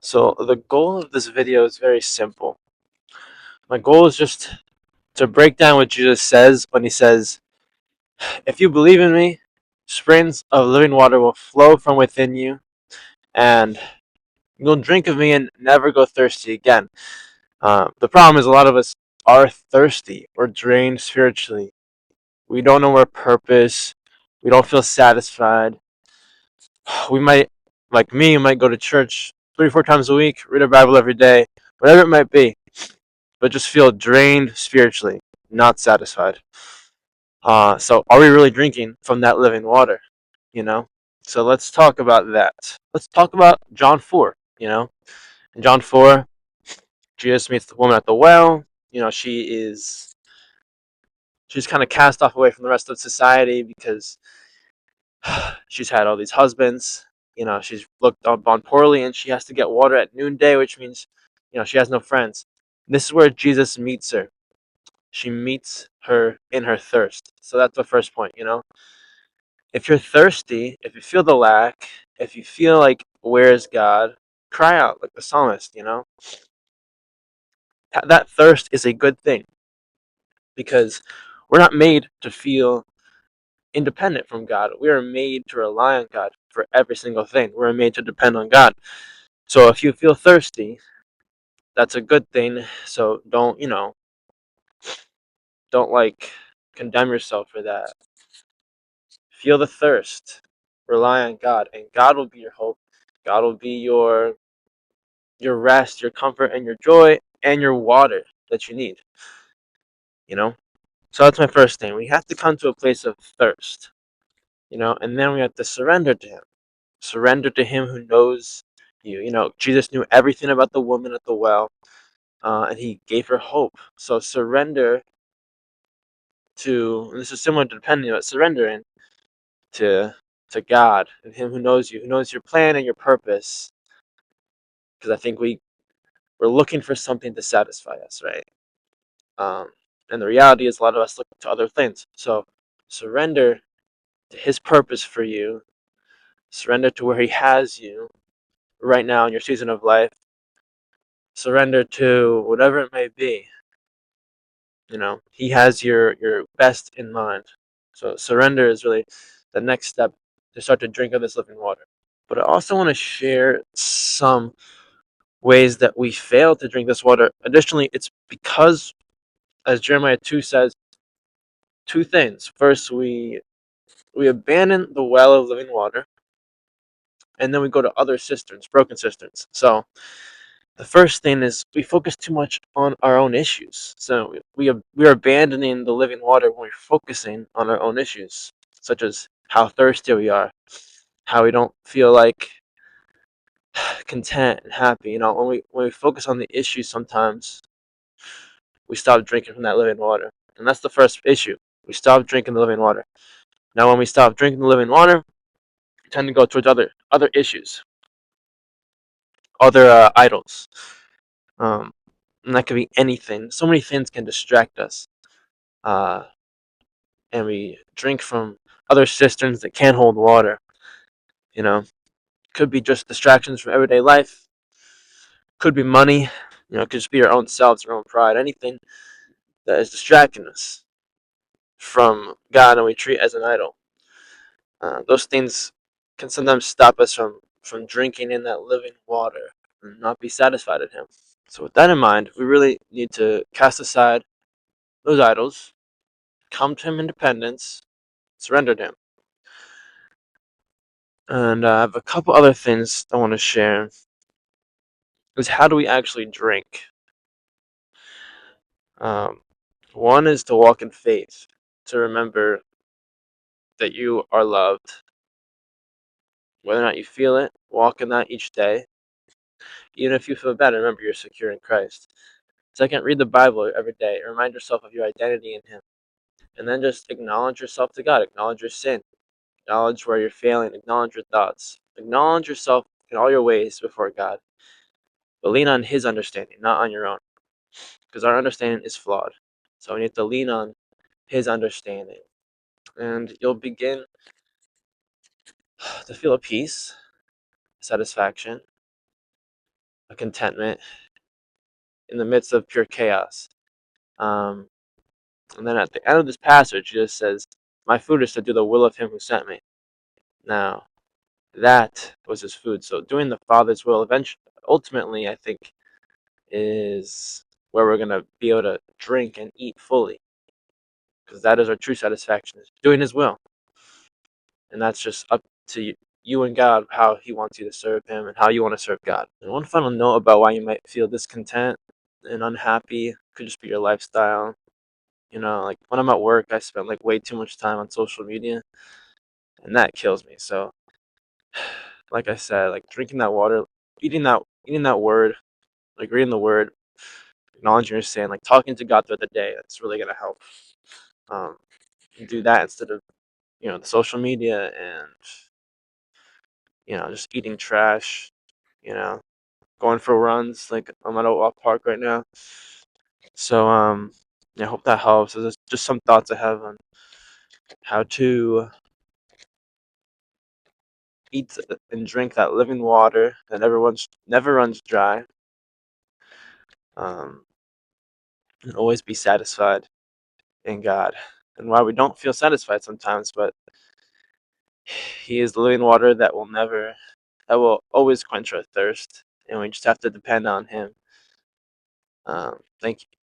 So the goal of this video is very simple. My goal is just to break down what Jesus says when he says, if you believe in me, springs of living water will flow from within you, and you'll drink of me and never go thirsty again. The problem is a lot of us are thirsty. We're drained spiritually. We don't know our purpose. We don't feel satisfied. We might, like me, might go to church 3 or 4 times a week, read a Bible every day, whatever it might be, but just feel drained spiritually, not satisfied. So are we really drinking from that living water? You know? So let's talk about that. Let's talk about John 4, In John 4, Jesus meets the woman at the well. She's kind of cast off away from the rest of society because she's had all these husbands. She's looked upon poorly and she has to get water at noonday, which means, she has no friends. This is where Jesus meets her. She meets her in her thirst. So that's the first point. If you're thirsty, if you feel the lack, if you feel like, where is God? Cry out like the psalmist. That thirst is a good thing because we're not made to feel independent from God. We are made to rely on God for every single thing. We're made to depend on God. So if you feel thirsty, that's a good thing. So don't like condemn yourself for that. Feel the thirst. Rely on God, and God will be your hope. God will be your rest, your comfort, and your joy, and your water that you need. You know. So that's my first thing. We have to come to a place of thirst. And then we have to surrender to Him. Surrender to Him who knows you. Jesus knew everything about the woman at the well, and He gave her hope. So surrender and this is similar to depending, but surrendering to God and Him who knows you, who knows your plan and your purpose. Because I think we're looking for something to satisfy us, right? And the reality is, a lot of us look to other things. So surrender to His purpose for you. Surrender to where He has you right now in your season of life. Surrender to whatever it may be. He has your best in mind. So surrender is really the next step to start to drink of this living water. But I also want to share some ways that we fail to drink this water. Additionally, it's because, as Jeremiah 2 says, two things. First, we abandon the well of living water, and then we go to other cisterns, broken cisterns. So the first thing is we focus too much on our own issues. So we're abandoning the living water when we're focusing on our own issues, such as how thirsty we are, how we don't feel like content and happy. When we focus on the issues, sometimes we stop drinking from that living water, and that's the first issue. We stop drinking the living water. Now, when we stop drinking the living water, we tend to go towards other issues, other idols. And that could be anything. So many things can distract us. Uh, and we drink from other cisterns that can't hold water. Could be just distractions from everyday life. Could be money. It could just be our own selves, our own pride. Anything that is distracting us from God and we treat as an idol. Those things can sometimes stop us from drinking in that living water and not be satisfied in Him. So with that in mind, we really need to cast aside those idols, come to Him in dependence, surrender to Him. And I have a couple other things I want to share. Is how do we actually drink? Um, One is to walk in faith, to remember that you are loved. Whether or not you feel it, walk in that each day. Even if you feel bad, remember you're secure in Christ. Second, read the Bible every day. Remind yourself of your identity in Him. And then just acknowledge yourself to God. Acknowledge your sin. Acknowledge where you're failing. Acknowledge your thoughts. Acknowledge yourself in all your ways before God. But lean on His understanding, not on your own. Because our understanding is flawed. So we need to lean on His understanding. And you'll begin to feel a peace, satisfaction, a contentment in the midst of pure chaos. Um, and then at the end of this passage, Jesus says, "My food is to do the will of Him who sent me." Now, that was His food. So doing the Father's will, eventually, ultimately, I think, is where we're gonna be able to drink and eat fully, because that is our true satisfaction, is doing His will, and that's just up to you and God, how He wants you to serve Him and how you want to serve God. And one final note about why you might feel discontent and unhappy could just be your lifestyle. Like when I'm at work, I spend like way too much time on social media, and that kills me. So, like I said, like drinking that water, eating that word, like reading the word, acknowledging your sin, like talking to God throughout the day, that's really gonna help. Um, do that instead of the social media and just eating trash. You know, going for runs. Like I'm at a walk park right now. So yeah, I hope that helps. There's just some thoughts I have on how to eat and drink that living water that never runs dry. Um, and always be satisfied in God. And why we don't feel satisfied sometimes, but He is the living water that will always quench our thirst, and we just have to depend on Him. Thank you.